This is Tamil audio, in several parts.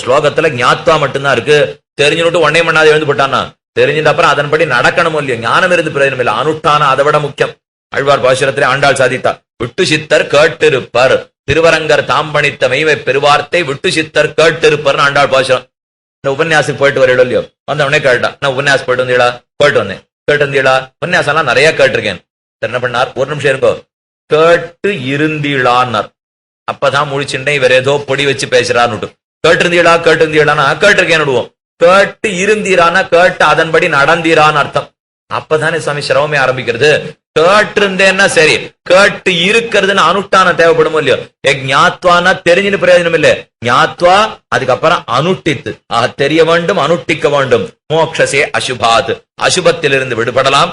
ஸ்லோகத்துல ஞாத்வா மட்டும்தான் இருக்கு. தெரிஞ்சுட்டு ஒன்னே மண்ணாது எழுந்து போட்டானா, தெரிஞ்சிட்ட அப்புறம் அதன்படி நடக்கணும் இல்லையோ. ஞானம் இருந்து பிரயோஜனம் இல்லை, அனுஷ்டானம் அதை விட முக்கியம். ஆழ்வார் பாசுரத்திலே ஆண்டாள் சாதித்தா, விட்டு சித்தர் கேட்டிருப்பர் திருவரங்கர் தாம்பணித்த மெய்வை பெருவார்த்தை விட்டு சித்தர் கேட்டிருப்பர்னு ஆண்டாள் பாசுரம். இந்த உபன்யாசத்துக்கு போயிட்டு வரீடோ இல்லையோ, வந்த உடனே கேட்டான், நான் உபன்யாசம் போயிட்டு வந்தீடா? போயிட்டு வந்தேன். கேட்டு வந்தீடா? உபன்யாசம் எல்லாம் நிறைய கேட்டிருக்கேன். என்ன பண்ணார், ஒரு நிமிஷம் இருக்கோ, கேட்டு இருந்தீளான்னார். அப்பதான் முழிச்சுட்டேன், இவர் ஏதோ பொடி வச்சு பேசுறான்னு. கேட்டு இருந்தீடானா கேட்டிருக்கேன் விடுவோம். கேட்டு இருந்தீரானா கேட்டு அதன்படி நடந்தீரான்னு அர்த்தம். அப்பதானே சுவாமி சிரமமே ஆரம்பிக்கிறது. கேட்டு இருந்தேன்னா சரி, கேட்டு இருக்கிறதுன்னு அனுஷ்டானம் தேவைப்படும் இல்லையோ. ஞாத்வானா தெரிஞ்சுன்னு பிரயோஜனம் இல்லை, ஞாத்வா அதுக்கப்புறம் அனுஷ்டித்து தெரிய வேண்டும், அனுஷ்டிக்க வேண்டும். மோக்ஷசே அசுபாத், அசுபத்திலிருந்து விடுபடலாம்.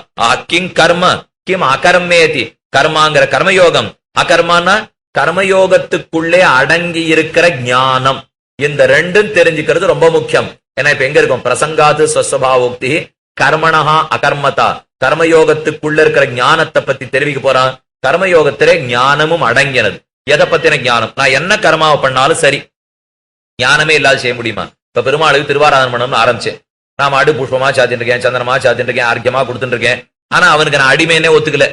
கிங் கர்ம கிம் அகர்மேதி, கர்மாங்கிற கர்மயோகம், அகர்மானா கர்மயோகத்துக்குள்ளே அடங்கி இருக்கிற ஞானம். இந்த ரெண்டும் தெரிஞ்சுக்கிறது ரொம்ப முக்கியம். ஏன்னா இப்ப எங்க இருக்கும், பிரசங்காது ஸ்வஸ்வபாவோக்தி கர்மணஹா அகர்மதா, கர்மயோகத்துக்குள்ள இருக்கிற ஞானத்தை பத்தி தெரிவிக்க போறான். கர்மயோகத்திலே ஞானமும் அடங்கினது. எதை பத்தின ஞானம்? நான் என்ன கர்மாவை பண்ணாலும் சரி, ஞானமே இல்லாத செய்ய முடியுமா? இப்ப பெருமாளுக்கு திருவாராதனம் பண்ணணும்னு ஆரம்பிச்சேன். நான் அடு புஷ்பமா சாத்திட்டு இருக்கேன், சந்தனமா சாத்திட்டு இருக்கேன், ஆர்க்கியமா கொடுத்துட்டு இருக்கேன். ஆனா அவனுக்கு நான் அடிமைன்னே ஒத்துக்கல,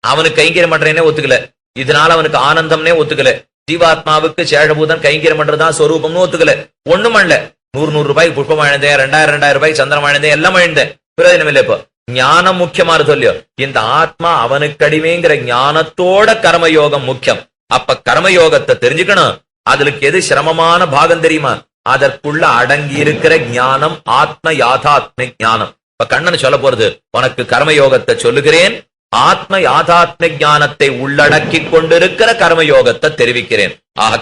அவனுக்கு கைங்கரியம் பண்றேனே ஒத்துக்கல, இதனால அவனுக்கு ஆனந்தம்னே ஒத்துக்கல. ஜீவாத்மாவுக்கு சேஷபூதன் கைங்கரியம் பண்றதுதான் ஸ்வரூபம்னு ஒத்துக்கல. ஒண்ணும் பண்ணல. 100 ரூபாய்க்கு புஷ்பம் அழிந்தேன், 2000 ரூபாய்க்கு சந்திரம் அழிந்தேன், எல்லாம் அழிந்தேன், பிரயோஜனம் இல்லை. இப்போ ஞானம் முக்கியமான சொல்லியோ. இந்த ஆத்மா அவனுக்கு அடிமைங்கிற ஞானத்தோட கர்மயோகம் முக்கியம். அப்ப கர்மயோகத்தை தெரிஞ்சுக்கணும். அதுக்கு எது சிரமமான பாகம் தெரியுமா? அதற்குள்ள அடங்கி இருக்கிற ஞானம், ஆத்ம யாதாத்மிக் ஞானம். இப்ப கண்ணன் சொல்ல போறது, உனக்கு கர்மயோகத்தை சொல்லுகிறேன், ஆத்ம யாதாத்ம ஞானத்தை உள்ளடக்கி கொண்டிருக்கிற கர்மயோகத்தை தெரிவிக்கிறேன்.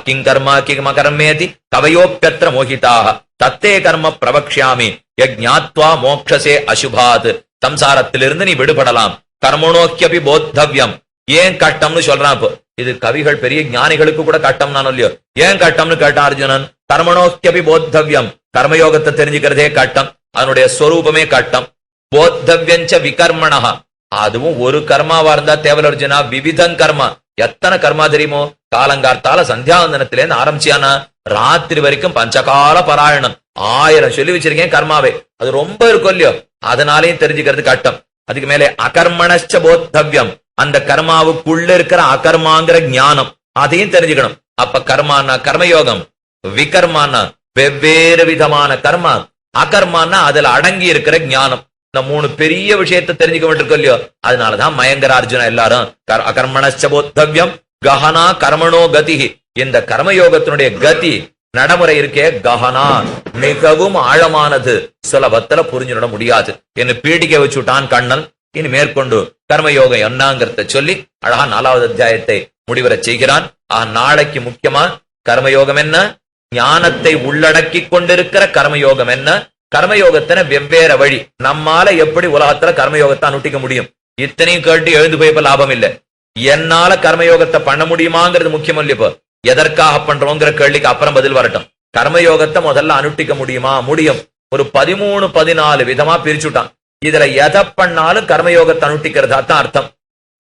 கிங் கர்மா கிம் அகர்மேதி கவயோப்யத்ர மோகிதாக தத்தே கர்ம பிரவக்ஷ்யாமி யஜ்ஞாத்வா மோக்ஷசே அசுபாத். சம்சாரத்திலிருந்து நீ விடுபடலாம். கர்மணோக்கியபி போத்தவ்யம். ஏன் கட்டம்னு சொல்றான். இப்போ இது கவிகள் பெரிய ஞானிகளுக்கு கூட கட்டம் நான் இல்லையோ. ஏன் கட்டம்னு கேட்டான் அர்ஜுனன். கர்மணோக்கியபி போத்தவ்யம், கர்மயோகத்தை தெரிஞ்சுக்கிறதே கட்டம், அதனுடைய ஸ்வரூபமே கட்டம். போத்தவ்யஞ்ச விகர்மணஹா, அதுவும் ஒரு கர்மாவா இருந்தா தேவல அர்ஜுனா, விவிதம் கர்மா. எத்தனை கர்மா தெரியுமோ? காலங்கார்த்தால சந்தியாவந்தனத்திலேருந்து ஆரம்பிச்சியானா ராத்திரி வரைக்கும் பஞ்சகால பாராயணம் 1000 சொல்லி வச்சிருக்கேன் கர்மாவே. அது ரொம்ப இருக்கும் இல்லையோ, அதனாலையும் தெரிஞ்சுக்கிறது கட்டம். அதுக்கு மேலே அகர்மணச்ச போத்தவ்யம், அந்த கர்மாவுக்குள்ள இருக்கிற அகர்மாங்கிற ஞானம், அதையும் தெரிஞ்சுக்கணும். அப்ப கர்மானா கர்மயோகம், விகர்மானா வெவ்வேறு விதமான கர்மா, அகர்மானா அதுல அடங்கி இருக்கிற ஞானம். இந்த 3 பெரிய விஷயத்தை தெரிஞ்சுக்க வேண்டியிருக்கோம் இல்லையோ. அதனாலதான் மயங்கர அர்ஜுனா எல்லாரும் அகர்மணச்ச போத்தவ்யம் கஹனா கர்மணோ கதி. இந்த கர்மயோகத்தினுடைய கதி நடைமுறை இருக்கே, கஹனா மிகவும் ஆழமானது, சுலபத்துல புரிஞ்சுட முடியாது. என்ன பீடிக்க வச்சுட்டான் கண்ணன். இனி மேற்கொண்டு கர்மயோகம் என்னங்கிறத சொல்லி அழகா 4வது அத்தியாயத்தை முடிவர செய்கிறான். நாளைக்கு முக்கியமா கர்மயோகம் என்ன, ஞானத்தை உள்ளடக்கி கொண்டிருக்கிற கர்மயோகம் என்ன, கர்மயோகத்தின வெவ்வேறு வழி, நம்மால எப்படி உலகத்துல கர்மயோகத்தை அனுஷ்டிக்க முடியும். இத்தனையும் கேட்டு எழுந்து போய் லாபம் இல்லை. என்னால கர்மயோகத்தை பண்ண முடியுமாங்கிறது முக்கியம் இல்லையோ. இப்போ எதற்காக பண்றோங்கிற கேள்விக்கு அப்புறம் பதில் வரட்டும். கர்மயோகத்தை முதல்ல அனுஷ்டிக்க முடியுமா? முடியும். ஒரு 13-14 விதமா பிரிச்சுட்டான். இதுல எதை பண்ணாலும் கர்மயோகத்தை அனுஷ்டிக்கிறதா தான் அர்த்தம்.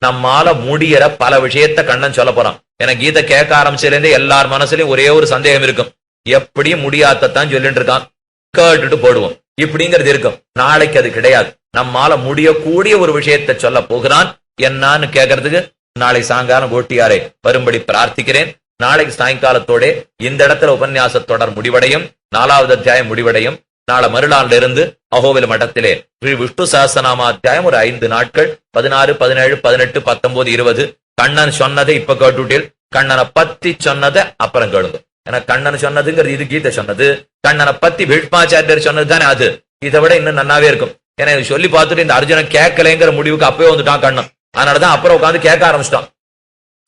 நம்மால முடியற பல விஷயத்த கண்ணன் சொல்ல போறான். ஏன்னா கீதை கேட்க ஆரம்பிச்சிலேருந்தே எல்லார் மனசுலயும் ஒரே ஒரு சந்தேகம் இருக்கும், எப்படியும் முடியாதத்தான் சொல்லிட்டு இருக்கான், கேட்டுட்டு போடுவோம் இப்படிங்கிறது இருக்கும். நாளைக்கு அது கிடையாது. நம்மால முடியக்கூடிய ஒரு விஷயத்தை சொல்ல போகிறான். என்னான்னு கேட்கறதுக்கு நாளை சாயங்காலம் கோட்டியாரை வரும்படி பிரார்த்திக்கிறேன். நாளைக்கு சாயங்காலத்தோட இந்த இடத்துல உபன்யாச தொடர் முடிவடையும், 4வது அத்தியாயம் முடிவடையும். நாளை மறுநாள்ல இருந்து அகோவில் மட்டத்திலே விஷ்ணு சஹஸ்ரநாம அத்தியாயம் ஒரு 5 நாட்கள், 16, 17, 18, 19, 20. கண்ணன் சொன்னதை இப்ப கேட்டுட்டீர்கள். கண்ணனை பத்தி சொன்னதை அப்புறம் கேளுங்க. ஏன்னா கண்ணன் சொன்னதுங்கிறது இது கீதை சொன்னது, கண்ணனை பத்தி பீஷ்மாச்சாரியர் சொன்னது தானே அது. இதை விட இன்னும் நன்னாவே இருக்கும். ஏன்னா சொல்லி பார்த்துட்டு இந்த அர்ஜுனன் கேட்கலைங்கிற முடிவுக்கு அப்பவே வந்துட்டான் கண்ணன். அதனாலதான் அப்புறம் உட்காந்து கேட்க ஆரம்பிச்சிட்டான்.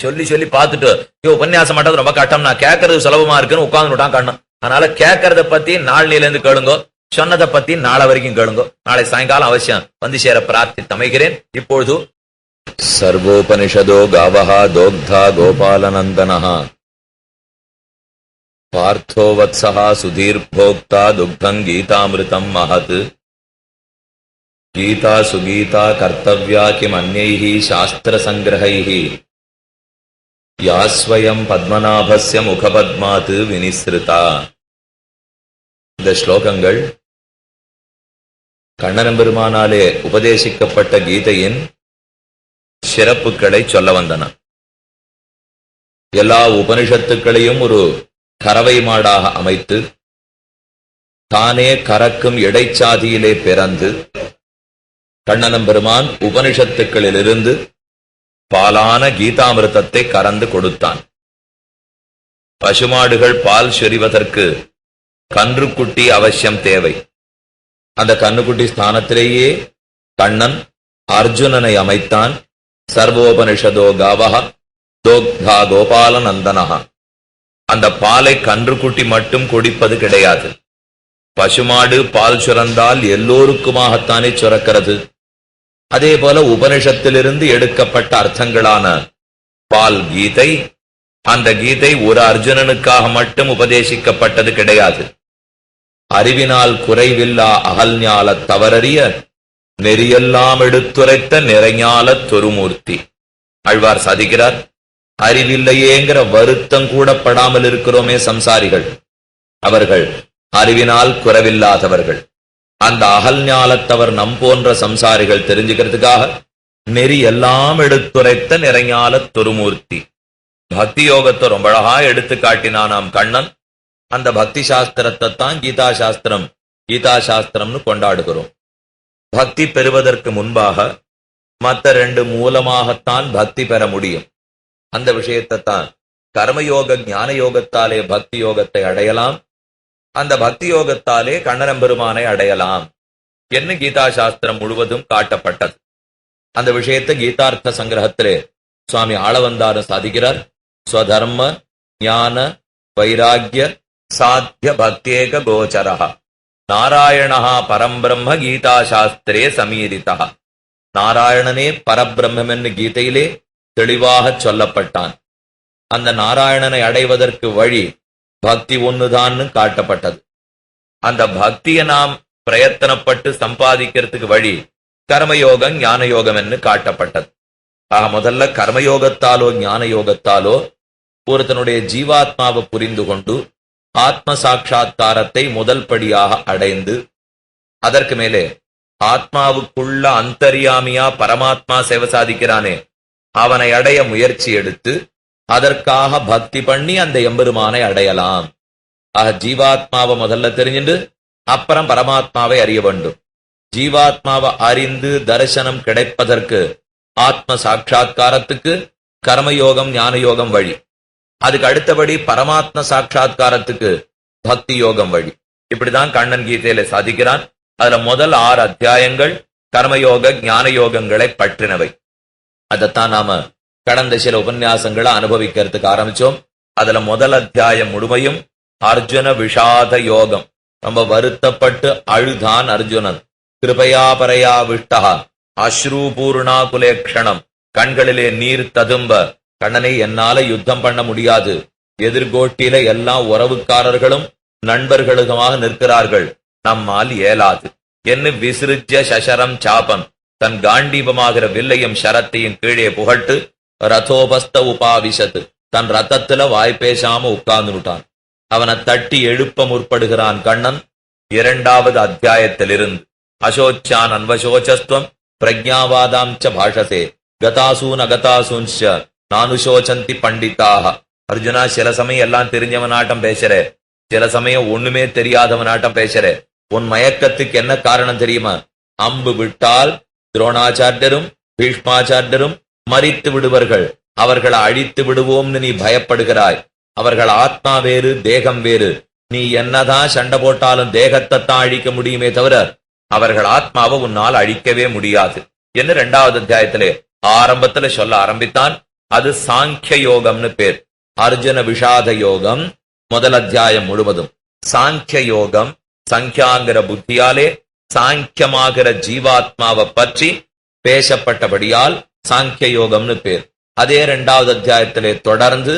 சொல்லி பார்த்துட்டு உபன்யாசம் மாட்டது ரொம்ப கட்டம், நான் கேட்கறது சுலபமா இருக்குன்னு உட்காந்துட்டான் கண்ணன். அதனால கேட்கறத பத்தி நாளையில இருந்து கேளுங்க, சொன்னதை பத்தி நாளை வரைக்கும் கேளுங்க. நாளை சாயங்காலம் அவசியம் வந்து சேர பிரார்த்தித்து அமைகிறேன். இப்பொழுது சர்வோபனிஷதோ காவஹா தோக்தா கோபாலநந்தனஹா பார்த்தோ வத்சஹா சுதீர் போக்தா துக்தம் கீதாமிருதம் மஹத் கீதா சுகீதா கர்த்தவ்யா கிம் அன்யைஹி சாஸ்திர சங்கிரஹைஹி யாஸ்வயம் பத்மநாபஸ்ய முகபத்மாத் வினிஸ்ருதா. இந்த ஸ்லோகங்கள் கண்ணனம்பெருமானாலே உபதேசிக்கப்பட்ட கீதையின் சிறப்புகளை சொல்ல வந்தன. எல்லா உபனிஷத்துக்களையும் ஒரு கறவை மாடாக அமைத்து தானே கறக்கும் இடைச்சாதியிலே பிறந்து கண்ணனம்பெருமான் உபனிஷத்துக்களிலிருந்து பாலான கீதாமிருதத்தை கறந்து கொடுத்தான். பசுமாடுகள் பால் சொரிவதற்கு கன்றுக்குட்டி அவசியம் தேவை. அந்த கன்றுக்குட்டி ஸ்தானத்திலேயே கண்ணன் அர்ஜுனனை அமைத்தான். சர்வோபனிஷதோ காவஹ தோக்தா கோபால நந்தனஹா. அந்த பாலை கன்றுக்குட்டி மட்டும் குடிப்பது கிடையாது. பசுமாடு பால் சுரந்தால் எல்லோருக்குமாகத்தானே சுரக்கிறது. அதே போல உபனிஷத்திலிருந்து எடுக்கப்பட்ட அர்த்தங்களான பால் கீதை, அந்த கீதை ஒரு அர்ஜுனனுக்காக மட்டும் உபதேசிக்கப்பட்டது கிடையாது. அறிவினால் குறைவில்லா அகல்ஞால தவறறிய நெறியெல்லாம் எடுத்துரைத்த நிறைஞால தொருமூர்த்தி. ஆழ்வார் சாதிக்கிறார், அறிவில்லையேங்கிற வருத்தம் கூட படாமல் இருக்கிறோமே சம்சாரிகள், அவர்கள் அறிவினால் குறைவில்லாதவர்கள். அந்த அகல்ஞாலத்தவர் நம் போன்ற சம்சாரிகள் தெரிஞ்சுக்கிறதுக்காக நெறி எல்லாம் எடுத்துரைத்த நிறைஞால தொருமூர்த்தி. பக்தி யோகத்தை ரொம்ப அழகா எடுத்து காட்டினானாம் கண்ணன். அந்த பக்தி சாஸ்திரத்தை தான் கீதா சாஸ்திரம், கீதா சாஸ்திரம்னு கொண்டாடுகிறோம். பக்தி பெறுவதற்கு முன்பாக மற்ற ரெண்டு மூலமாகத்தான் பக்தி பெற முடியும். அந்த விஷயத்தை தான் கர்மயோக ஞான யோகத்தாலே பக்தி யோகத்தை அடையலாம், அந்த பக்தி யோகத்தாலே கண்ணனம்பெருமானை அடையலாம் என்ன கீதா சாஸ்திரம் முழுவதும் காட்டப்பட்டது. அந்த விஷயத்தை கீதார்த்த சங்கிரகத்திலே சுவாமி ஆளவந்தாரும் சாதிக்கிறார். ஸ்வதர்ம ஞான வைராகிய சாத்திய பக்தேக கோச்சரஹ நாராயணஹா பரம்பிரம்ம கீதா சாஸ்திரே சமீரிதா. நாராயணனே பரபிரம்மம் என்று கீதையிலே தெளிவாக சொல்லப்பட்டான். அந்த நாராயணனை அடைவதற்கு வழி பக்தி ஒண்ணுதான்னு காட்டப்பட்டது. அந்த பக்தியை நாம் பிரயத்தனப்பட்டு சம்பாதிக்கிறதுக்கு வழி கர்மயோகம் ஞான யோகம் என்று காட்டப்பட்டது. ஆக முதல்ல கர்மயோகத்தாலோ ஞான யோகத்தாலோ ஒருத்தனுடைய ஜீவாத்மாவை புரிந்து கொண்டு ஆத்ம சாட்சா்காரத்தை முதல் படியாக அடைந்து, அதற்கு மேலே ஆத்மாவுக்குள்ள அந்தர்யாமியா பரமாத்மா சேவை சாதிக்கிறானே அவனை அடைய முயற்சி எடுத்து அதற்காக பக்தி பண்ணி அந்த எம்பெருமானை அடையலாம். ஆக ஜீவாத்மாவை முதல்ல தெரிஞ்சுட்டு அப்புறம் பரமாத்மாவை அறிய வேண்டும். ஜீவாத்மாவை அறிந்து தரிசனம் கிடைப்பதற்கு ஆத்ம சாட்சா்காரத்துக்கு கர்மயோகம் ஞான யோகம் வழி. அதுக்கு அடுத்தபடி பரமாத்ம சாட்சா்காரத்துக்கு பக்தி யோகம் வழி. இப்படிதான் கண்ணன் கீதையில சாதிக்கிறான். அதுல முதல் 6 அத்தியாயங்கள் கர்மயோக ஞான யோகங்களை பற்றினவை. அதைத்தான் நாம கடந்த சில உபன்யாசங்களை அனுபவிக்கிறதுக்கு ஆரம்பிச்சோம். அதுல முதல் அத்தியாயம் முழுமையும் அர்ஜுன விஷாத யோகம். ரொம்ப வருத்தப்பட்டு அழுதான் அர்ஜுனன். கிருபையா பரையா விஷ்டா அஸ்ரூபூர்ணா குலேக்ஷணம். கண்களிலே நீர் ததும்ப, கண்ணனை என்னால யுத்தம் பண்ண முடியாது, எதிர்கோட்டில எல்லாம் உறவுக்காரர்களும் நண்பர்களுமாக நிற்கிறார்கள், நம்மால் இயலாது என்று விசிறிச்ச சசரம் சாபம், தன் காண்டீபமாகிற வில்லையும் சரத்தையும் கீழே புகட்டு ரதோபஸ்த உபாவிசத்து, தன் ரத்தத்துல வாய்ப்பேசாம உட்கார்ந்துட்டான். அவனை தட்டி எழுப்ப முற்படுகிறான் கண்ணன். 2வது அத்தியாயத்திலிருந்து அசோச்சான் அன்வசோச்சஸ்துவம் பிரஜாவாதாம்ச பாஷசே கதாசூன் அகதாசூன்ஷ நானுசோச்சந்தி பண்டிதாக. அர்ஜுனா, சில சமயம் எல்லாம் தெரிஞ்சவனாட்டம் பேசுற, சில சமயம் ஒண்ணுமே தெரியாதவனாட்டம் பேசுற. உன் மயக்கத்துக்கு என்ன காரணம் தெரியுமா? அம்பு விட்டால் துரோணாச்சாரியரும் பீஷ்மாச்சாரியரும் மரித்து விடுவார்கள், அவர்களை அழித்து விடுவோம்னு நீ பயப்படுகிறாய். அவர்கள் ஆத்மா வேறு தேகம் வேறு. நீ என்னதான் சண்டை போட்டாலும் தேகத்தை தான் அழிக்க முடியுமே தவிர அவர்கள் ஆத்மாவை உன்னால் அழிக்கவே முடியாது என்று 2வது அத்தியாயத்திலே ஆரம்பத்துல சொல்ல ஆரம்பித்தான். அது சாங்கிய யோகம்னு பேர். அர்ஜுன விஷாத யோகம் முதல் அத்தியாயம் முழுவதும். சாங்கிய யோகம் சங்கியாங்கிற புத்தியாலே சாங்கியமாகிற ஜீவாத்மாவை பற்றி பேசப்பட்டபடியால் சாங்கிய யோகம்னு பேர். அதே 2வது அத்தியாயத்திலே தொடர்ந்து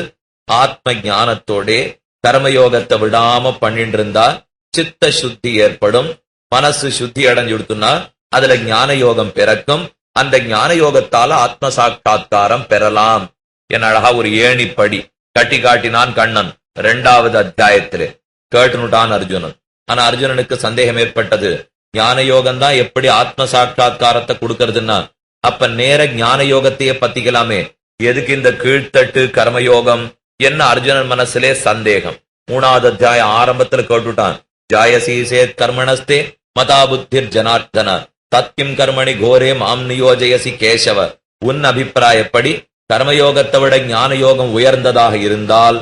ஆத்ம ஞானத்தோடே கர்மயோகத்தை விடாம பண்ணிட்டு இருந்தா சித்த சுத்தி ஏற்படும். மனசு சுத்தி அடைஞ்சுடுத்துனா அதுல ஞான யோகம் பிறக்கும். அந்த ஞான யோகத்தால ஆத்ம சாட்சா்காரம் பெறலாம் என அழகா ஒரு ஏணிப்படி கட்டி காட்டினான் கண்ணன் 2வது அத்தியாயத்திலே. கேட்டுனுட்டான் அர்ஜுனன். ஆனா அர்ஜுனனுக்கு சந்தேகம் ஏற்பட்டது. ஞான யோகம் தான் எப்படி ஆத்ம சாட்சா்காரத்தை கொடுக்கறதுன்னா, அப்ப நேர ஞான யோகத்தையே பத்திக்கலாமே, எதுக்கு இந்த கீழ்த்தட்டு கர்மயோகம் என்ன அர்ஜுனன் மனசுலே சந்தேகம். 3வது அத்தியாயம் ஆரம்பத்துல கேட்டுட்டான். ஜாயசி சேத் கர்மணஸ்தே மதா புத்திர் ஜனார்தன தத்கிம் கர்மணி கோரே மாம் நியோஜயசி கேசவ. உன் அபிப்பிராயப்படி கர்மயோகத்தை விட ஞான யோகம் உயர்ந்ததாக இருந்தால்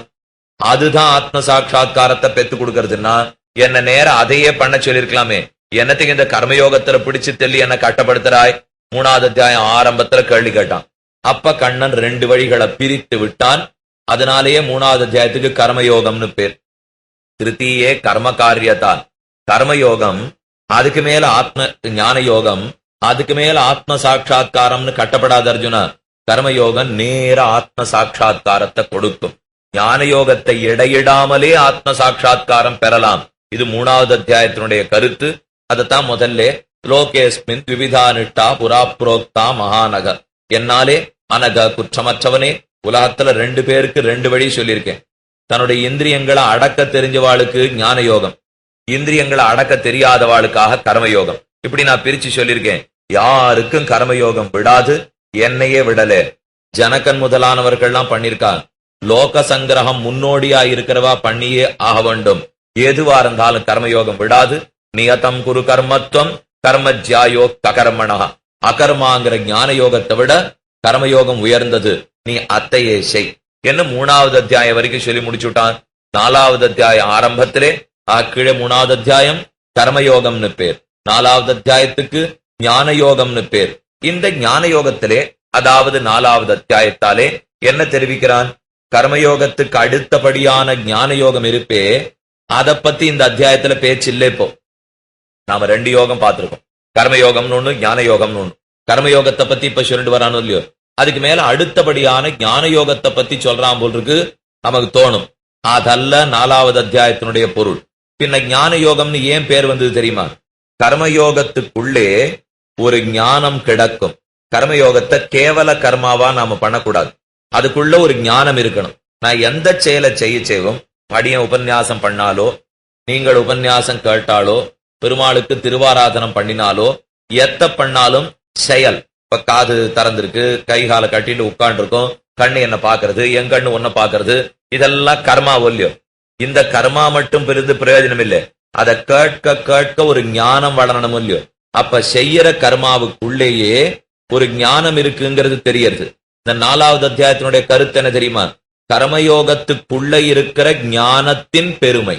அதுதான் ஆத்ம சாட்சா்காரத்தை பெத்து கொடுக்கறதுன்னா என்ன நேர அதையே பண்ண சொல்லிருக்கலாமே, என்னத்துக்கு இந்த கர்மயோகத்துல பிடிச்சு தெள்ளி என்ன கட்டப்படுத்துறாய்? 3வது அத்தியாயம் ஆரம்பத்துல கேள்வி கேட்டான். அப்ப கண்ணன் 2 வழிகளை பிரித்து விட்டான். அதனாலேயே 3வது அத்தியாயத்துக்கு கர்மயோகம்னு பேர். திருத்தீயே கர்ம காரியதா. கர்மயோகம், அதுக்கு மேல ஆத்ம ஞான யோகம், அதுக்கு மேல ஆத்ம சாட்சா்காரம்னு கட்டப்படாத அர்ஜுனா. கர்மயோகம் நேர ஆத்ம சாட்சா்காரத்தை கொடுக்கும். ஞான யோகத்தை இடையிடாமலே ஆத்ம சாட்சா்காரம் பெறலாம். இது 3வது அத்தியாயத்தினுடைய கருத்து. அதைத்தான் முதல்ல லோகேஸ்மின் விவிதா நிட்டா புரா புரோக்தா மகாநக, என்னாலே அனக குற்றமற்றவனே. உலகத்துல 2 பேருக்கு 2 வழி சொல்லியிருக்கேன். தன்னுடைய இந்திரியங்களை அடக்க தெரிஞ்சவாளுக்கு ஞான யோகம், இந்திரியங்களை அடக்க தெரியாதவாளுக்காக கர்மயோகம். இப்படி நான் பிரிச்சு சொல்லியிருக்கேன். யாருக்கும் கர்மயோகம் விடாது, என்னையே விடல. ஜனகன் முதலானவர்கள்லாம் பண்ணிருக்கா. லோக சங்கிரகம் முன்னோடியா இருக்கிறவா பண்ணியே ஆக வேண்டும். எதுவா இருந்தாலும் கர்மயோகம் விடாது. நியதம் குரு கர்மத்துவம் கர்மஜ்யாயோ ககர்மணா. அகர்மாங்கிற ஞான யோகத்தை விட கர்மயோகம் உயர்ந்தது, நீ அத்தையே செய் என்ன 3வது அத்தியாயம் வரைக்கும் சொல்லி முடிச்சுட்டான். 4வது அத்தியாயம் ஆரம்பத்திலே கீழே 3வது அத்தியாயம் கர்மயோகம்னு பேர், 4வது அத்தியாயத்துக்கு ஞான யோகம்னு பேர். இந்த ஞான யோகத்திலே, அதாவது 4வது அத்தியாயத்தாலே என்ன தெரிவிக்கிறான்? கர்மயோகத்துக்கு அடுத்தபடியான ஞான யோகம் இருப்பே, அதை பத்தி இந்த அத்தியாயத்துல பேச்சு இல்லை. இப்போ நாம 2 யோகம் பார்த்திருக்கோம். கர்மயோகம்னு ஒண்ணு, ஞான யோகம்னு ஒண்ணு. கர்மயோகத்தை பத்தி இப்ப சொல்லிட்டு வரானோ இல்லையோ, அதுக்கு மேல அடுத்தபடியான ஞான யோகத்தை பத்தி சொல்றான் போல் இருக்கு நமக்கு தோணும். அதல்ல 4வது அத்தியாயத்தினுடைய பொருள். பின்ன ஞான யோகம்னு ஏன் பேர் வந்தது தெரியுமா? கர்மயோகத்துக்குள்ளே ஒரு ஞானம் கிடக்கும். கர்மயோகத்தை கேவல கர்மாவா நாம பண்ணக்கூடாது, அதுக்குள்ள ஒரு ஞானம் இருக்கணும். நான் எந்த செயலை செய்யவும், படிய உபன்யாசம் பண்ணாலோ, நீங்கள் உபன்யாசம் கேட்டாலோ, பெருமாளுக்கு திருவாராதனம் பண்ணினாலோ, எத்த பண்ணாலும் செயல். இப்ப காது திறந்திருக்கு, கை காலை கட்டிட்டு உட்கார்ந்து இருக்கும், கண்ணு என்ன பாக்குறது, என் கண்ணு ஒன்ன பாக்குறது, இதெல்லாம் கர்மா ஒல்லியோ. இந்த கர்மா மட்டும் பெரிது பிரயோஜனம் இல்லை, அதை கேட்க கேட்க ஒரு ஞானம் வளரணும் இல்லையோ. அப்ப செய்யற கர்மாவுக்குள்ளேயே ஒரு ஞானம் இருக்குங்கிறது தெரியறது. இந்த 4வது அத்தியாயத்தினுடைய கருத்து என்ன தெரியுமா? கர்மயோகத்துக்குள்ள இருக்கிற ஞானத்தின் பெருமை,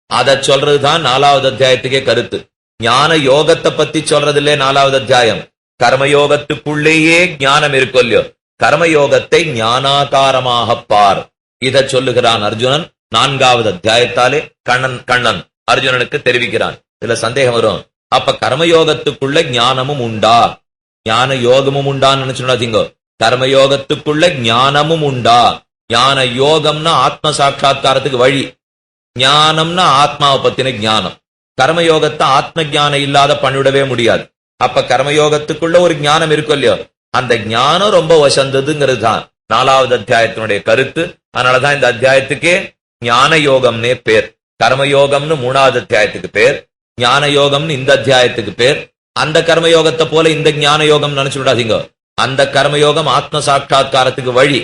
அதை சொல்றதுதான் 4வது அத்தியாயத்துக்கே கருத்து. ஞான யோகத்தை பத்தி சொல்றது இல்லையே 4வது அத்தியாயம். கர்மயோகத்துக்குள்ளேயே ஞானம் இருக்கும் இல்லையோ, கர்மயோகத்தை ஞானாகாரமாக பார், இதை சொல்லுகிறான் அர்ஜுனன் 4வது அத்தியாயத்தாலே. கண்ணன் அர்ஜுனனுக்கு தெரிவிக்கிறான். இதுல சந்தேகம் வரும், அப்ப கர்மயோகத்துக்குள்ள ஞானமும் உண்டா, ஞான யோகமும் உண்டான்னு நினைச்சுடாதீங்க. கர்மயோகத்துக்குள்ள ஞானமும் உண்டா? ஞான யோகம்னா ஆத்ம சாட்சா்காரத்துக்கு வழி, ஞானம்னா ஆத்மாவை பத்தின ஞானம். கர்மயோகத்தை ஆத்ம ஞானம் இல்லாத பண்ணிவிடவே முடியாது. அப்ப கர்மயோகத்துக்குள்ள ஒரு ஞானம் இருக்கும் இல்லையோ, அந்த ஞானம் ரொம்ப வசந்ததுங்கிறது தான் 4வது அத்தியாயத்தினுடைய கருத்து. அதனாலதான் இந்த அத்தியாயத்துக்கே ஞான யோகம்னே பேர். கர்மயோகம்னு 3வது அத்தியாயத்துக்கு பேர், ஞான யோகம்னு இந்த அத்தியாயத்துக்கு பேர். அந்த கர்மயோகத்தை போல இந்த ஞான யோகம் நினைச்சு விடாதீங்க. அந்த கர்மயோகம் ஆத்ம சாட்சா்காரத்துக்கு வழி.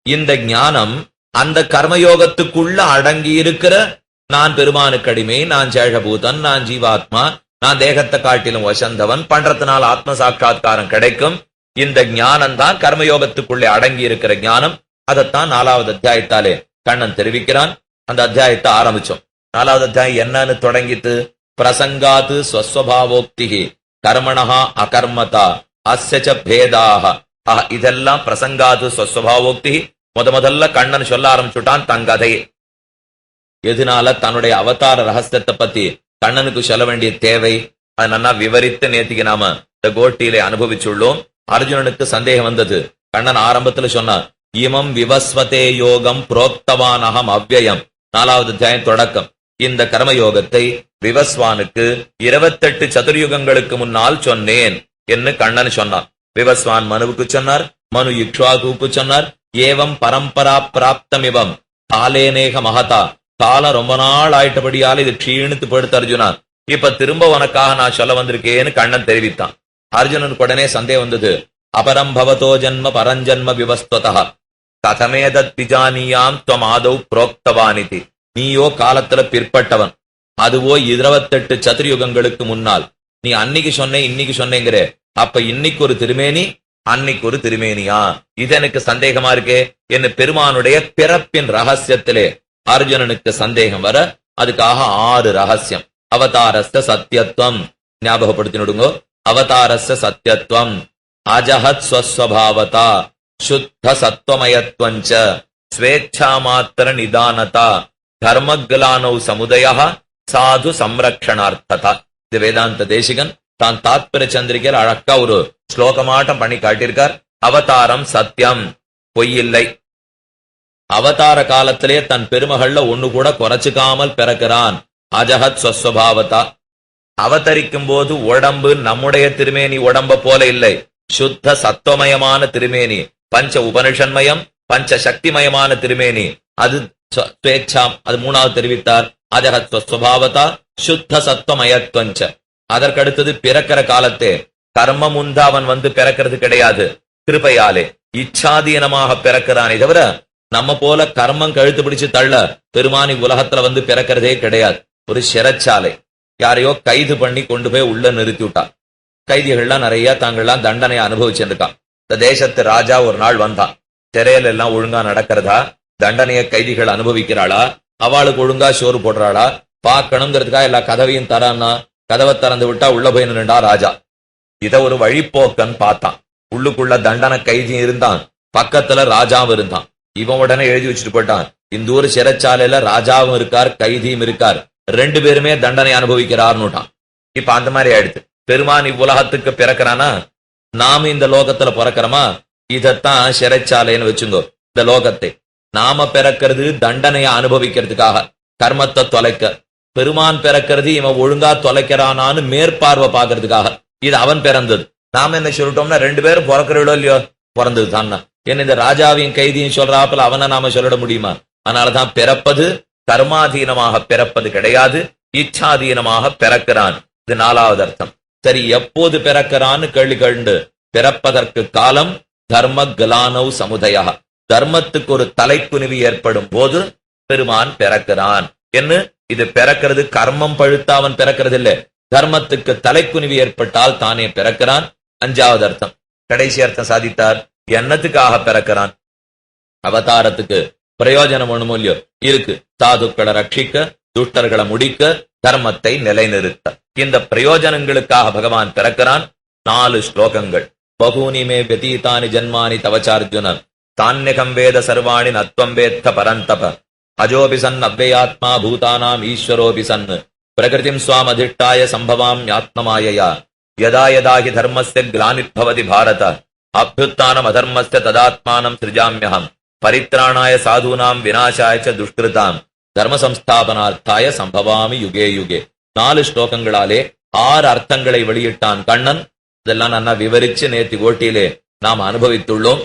இந்த ஞானம் அந்த கர்மயோகத்துக்குள்ள அடங்கி இருக்கிற நான் பெருமானுக்கு அடிமை, நான் சேஷபூதன், நான் ஜீவாத்மா, நான் தேகத்தை காட்டிலும் வசந்தவன் பண்றதுனால ஆத்ம சாட்சா்காரம் கிடைக்கும். இந்த ஞானம் தான் கர்மயோகத்துக்குள்ளே அடங்கி இருக்கிற ஞானம். அதைத்தான் 4வது அத்தியாயத்தாலே கண்ணன் தெரிவிக்கிறான். அந்த அத்தியாயத்தை ஆரம்பிச்சோம். 4வது அத்தியாயம் என்னன்னு தொடங்கிட்டு, பிரசங்காத்து ஸ்வஸ்வபாவோக்திகி கர்மணஹா அகர்மதா அஸ்யச பேதாக. இதெல்லாம் பிரசங்காத்து ஸ்வஸ்வபாவோக்தி. முதல்ல கண்ணன் சொல்ல ஆரம்பிச்சுட்டான் தங்கதையே. எதனால தன்னுடைய அவதார ரகசியத்தை பத்தி கண்ணனுக்கு சொல்ல வேண்டிய தேவை, அதை நல்லா விவரித்து நேத்திக்கு நாம இந்த கோட்டியிலே அனுபவிச்சுள்ளோம். அர்ஜுனனுக்கு சந்தேகம் வந்தது. கண்ணன் ஆரம்பத்துல சொன்னார், இமம் விவஸ்வதே யோகம் புரோக்தவான் அகம் அவ்யயம். 4வது அத்தியாயம் தொடக்கம். இந்த கர்மயோகத்தை விவஸ்வானுக்கு 28 சதுர்யுகங்களுக்கு முன்னால் சொன்னேன் என்று கண்ணன் சொன்னார். விவஸ்வான் மனுவுக்கு சொன்னார், மனு இக்ஷ்வாகுவுக்கு சொன்னார். ஏவம் பரம்பரா பிராப்தமிவம் காலேனேக மகதா காலம் ரொம்ப நாள் ஆயிட்டபடியால இது க்ஷீணித்து படுத்த அர்ஜுனா. இப்ப திரும்ப உனக்காக நான் சொல்ல வந்திருக்கேன்னு கண்ணன் தெரிவித்தான். அர்ஜுனனுக்கு உடனே சந்தேகம் வந்தது. அபரம் பவதோ ஜன்ம பரஞ்சன்ம விவஸ்வதா கதமேதத் பிஜானியாம் துவம் ஆதௌ புரோக்தவானிதி. நீயோ காலத்துல பிற்பட்டவன், அதுவோ 28 சதுர்யுகங்களுக்கு முன்னால். நீ அன்னைக்கு சொன்ன இன்னைக்கு சொன்னேங்கிற, அப்ப இன்னைக்கு ஒரு திருமேனி அன்னைக்கு ஒரு திருமேனியா? இது எனக்கு சந்தேகமா இருக்கே. என்ன பெருமானுடைய பிறப்பின் ரகசியத்திலே அர்ஜுனனுக்கு சந்தேகம் வர அதுக்காக 6 ரகசியம். அவதாரஸ்ய சத்தியத்துவம் ஞாபகப்படுத்தினுடுங்கோ. அவதாரஸ்ய சத்தியத்துவம், அஜஹத் ஸ்வஸ்வபாவதா, சுத்த சத்வமயத்வஞ்ச, ஸ்வேச்சா மாத்திர நிதானதா, தர்மக்லானௌ சமுதயா, சாது சம்ரக்ஷணார்த்ததா. இது வேதாந்த தேசிகன் தான் தாத்பர சந்திரிகையில் அழகா ஒரு ஸ்லோகமாட்டம் பண்ணி காட்டியிருக்கார். அவதாரம் சத்தியம், பொய்யில்லை. அவதார காலத்திலே தன் பெருமகள்ல ஒண்ணு கூட குறைச்சுக்காமல் பிறக்கிறான். அஜஹத் ஸ்வஸ்வபாவதா. அவதரிக்கும் போது உடம்பு நம்முடைய திருமேனி உடம்ப போல இல்லை, சுத்த சத்துவமயமான திருமேனி, பஞ்ச உபனிஷன்மயம் பஞ்ச சக்திமயமான திருமேனி. அது ஸ்வேச்சாம், அது 3வது தெரிவித்தார். அஜஹத் ஸ்வஸ்வபாவதா சுத்த சத்துவமயத்வஞ்ச. அதற்கடுத்தது பிறக்கிற காலத்தே கர்மம் உண்டு அவன் பிறக்கிறது கிடையாது, கிருபையாலே இச்சாதீனமாக பிறக்கிறானே தவிர நம்ம போல கர்மம் கழுத்து பிடிச்சு தள்ள பெருமானி உலகத்துல பிறக்கிறதே கிடையாது. ஒரு சிறைச்சாலை, யாரையோ கைது பண்ணி கொண்டு போய் உள்ள நிறுத்தி விட்டா. கைதிகள்லாம் நிறைய தாங்கள்லாம் தண்டனையை அனுபவிச்சிருக்கான். இந்த தேசத்து ராஜா ஒரு நாள் வந்தான். சிறையில எல்லாம் ஒழுங்கா நடக்கிறதா, தண்டனைய கைதிகள் அனுபவிக்கிறாளா, அவளுக்கு ஒழுங்கா சோறு போடுறாளா பார்க்கணுங்கிறதுக்காக எல்லா கதவையும் தரான்னா கதவை திறந்து விட்டா உள்ள போய் நின்றா ராஜா. இத ஒரு வழிப்போக்கன் பார்த்தான். உள்ளுக்குள்ள தண்டனை கைதியும் இருந்தான், பக்கத்துல ராஜாவும் இருந்தான். இவன் உடனே எழுதி வச்சுட்டு போயிட்டான், இந்த ஊர் சிறைச்சாலையில ராஜாவும் இருக்கார் கைதியும் இருக்கார், 2 பேருமே தண்டனை அனுபவிக்கிறார்னுட்டான். இப்ப அந்த மாதிரி ஆயிடுச்சு. பெருமான் இவ்வுலகத்துக்கு பிறக்கிறானா, நாம இந்த லோகத்துல பிறக்கிறோமா? இதத்தான் சிறைச்சாலைன்னு வச்சுங்கோ. இந்த லோகத்தை நாம பிறக்கிறது தண்டனையை அனுபவிக்கிறதுக்காக, கர்மத்தை தொலைக்க. பெருமான் பிறக்கிறது இவன் ஒழுங்கா தொலைக்கிறானான்னு மேற்பார்வை பாக்குறதுக்காக. இது அவன் பிறந்தது. நாம என்ன சொல்லிட்டோம்னா 2 பேரும் பிறக்கிறோ இல்லையோ பிறந்தது தான். என்ன இந்த ராஜாவையும் கைதியும் சொல்றாப்புல அவனை நாம சொல்லிட முடியுமா? அதனாலதான் பிறப்பது கர்மாதீனமாக பிறப்பது கிடையாது, இச்சாதீனமாக பிறக்கிறான். இது 4வது அர்த்தம். சரி, எப்போது பிறக்கிறான்னு கேள்வி கண்டு, பிறப்பதற்கு காலம் தர்ம கலானௌ சமுதயா, தர்மத்துக்கு ஒரு தலைக்குனிவு ஏற்படும் போது பெருமான் பிறக்கிறான். என்ன இது பிறக்கிறது கர்மம் பழுத்த அவன் பிறக்கிறது இல்ல, தர்மத்துக்கு தலைக்குனிவு ஏற்பட்டால் தானே பிறக்கிறான். 5வது அர்த்தம். கடைசி அர்த்தம் சாதித்தார். என்னத்துக்காக பிறக்கிறான்? அவதாரத்துக்கு பிரயோஜனம் ஒண்ணுமோ இல்லையோ இருக்கு. சாதுக்களை ரட்சிக்க, துஷ்டர்களை முடிக்க, தர்மத்தை நிலைநிறுத்த. இந்த பிரயோஜனங்களுக்காக பகவான் பிறக்கிறான். 4 ஸ்லோகங்கள். பகூனிமே வெதீதானி ஜன்மானி தவச்சார்ஜுன தான்யகம் வேத சர்வாணி நத்வம் வேத்த பரந்தப அஜோபி சன் அவ்யயாத்மா பூதானாம் ஈஸ்வரோபி சன் பிரகிருதிம் ஸ்வாம் அதிஷ்டாய சம்பவாம் ஆத்மமாயயா யதா யதா ஹி தர்மஸ்ய க்லானிர்பவதி பாரத அப்யுத்தானம் அதர்மஸ்ய ததாத்மானம் சிருஜாம்யஹம் பரித்ராணாய சாதுனாம் விநாசாய ச துஷ்கிருதாம் தர்ம சம்ஸ்தாபனார்த்தாய சம்பவாமி யுகே யுகே. 4 ஸ்லோகங்களாலே 6 அர்த்தங்களை வெளியிட்டான் கண்ணன். இதெல்லாம் நல்லா விவரிச்சு நேத்தி ஓட்டியிலே நாம் அனுபவித்துள்ளோம்.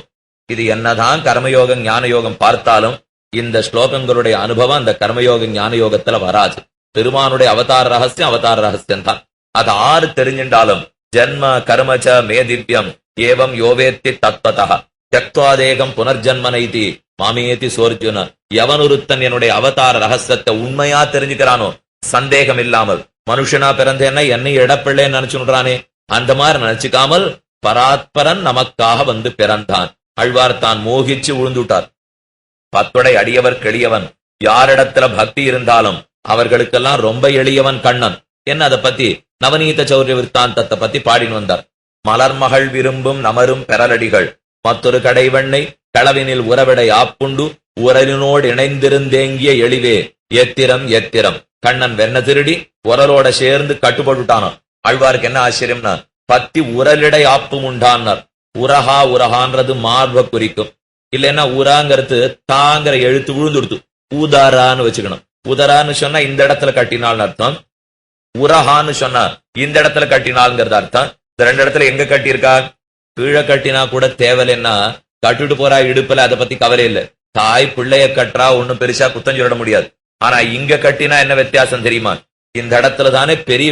இது என்னதான் கர்மயோகம் ஞான யோகம் பார்த்தாலும் இந்த ஸ்லோகங்களுடைய அனுபவம் அந்த கர்மயோக ஞான யோகத்துல வராது. பெருமானுடைய அவதார ரகசியம் தான். அது 6 தெரிஞ்சின்றாலும் ஜன்ம கர்மச்ச மே திவ்யம் ஏவம் யோவேத்தி தத்வதா த்யக்த்வாதேகம் புனர்ஜன்மனைதி மாமேதி சோர்ஜுன. எவனொருத்தன் என்னுடைய அவதார ரகசியத்தை உண்மையா தெரிஞ்சுக்கிறானோ, சந்தேகம் இல்லாமல், மனுஷனா பிறந்தேன்னா என்னை இடப்பிள்ளைன்னு நினைச்சுன்றானே, அந்த மாதிரி நினைச்சுக்காமல் பராத்பரன் நமக்காக பிறந்தான். அழ்வார் தான் மோகிச்சு விழுந்துட்டார். 10 அடியவர் கெளியவன், யாரிடத்துல பக்தி இருந்தாலும் அவர்களுக்கெல்லாம் ரொம்ப எளியவன் கண்ணன். என்ன அதை பத்தி நவநீத சௌரிய விற்த்தாந்தத்தை பத்தி பாடின்னு வந்தார். மலர்மகள் விரும்பும் நமரும் பெறலடிகள் மற்றொரு கடைவெண்ணை களவினில் உறவிடை ஆப்புண்டு உரலினோடு இணைந்திருந்தேங்கிய எளிவே எத்திரம் எத்திரம். கண்ணன் வெண்ண திருடி உரலோட சேர்ந்து கட்டுப்பட்டுட்டானோ. அழ்வாருக்கு என்ன ஆச்சரியம்னா, பத்தி உரலிடை ஆப்பும் உண்டான்னார். உரஹா உரஹான்றது மார்ப குறிக்கும். இல்லைன்னா உராங்கிறது தாங்கிற எழுத்து விழுந்துடுத்து, ஊதாரான்னு வச்சுக்கணும். உதரான்னு சொன்னா இந்த இடத்துல கட்டினால்னு அர்த்தம், உரஹான்னு சொன்னா இந்த இடத்துல கட்டினால்ங்கிறது அர்த்தம். இந்த 2 இடத்துல எங்க கட்டியிருக்கா? கீழே கட்டினா கூட தேவையில்லைன்னா கட்டுட்டு போறா இடுப்புல, அதை பத்தி கவலை இல்லை. தாய் பிள்ளைய கட்டுறா, ஒண்ணும் பெருசா குத்தம் சொல்லிட முடியாது. ஆனா இங்க கட்டினா என்ன வித்தியாசம் தெரியுமா? இந்த இடத்துல தானே பெரிய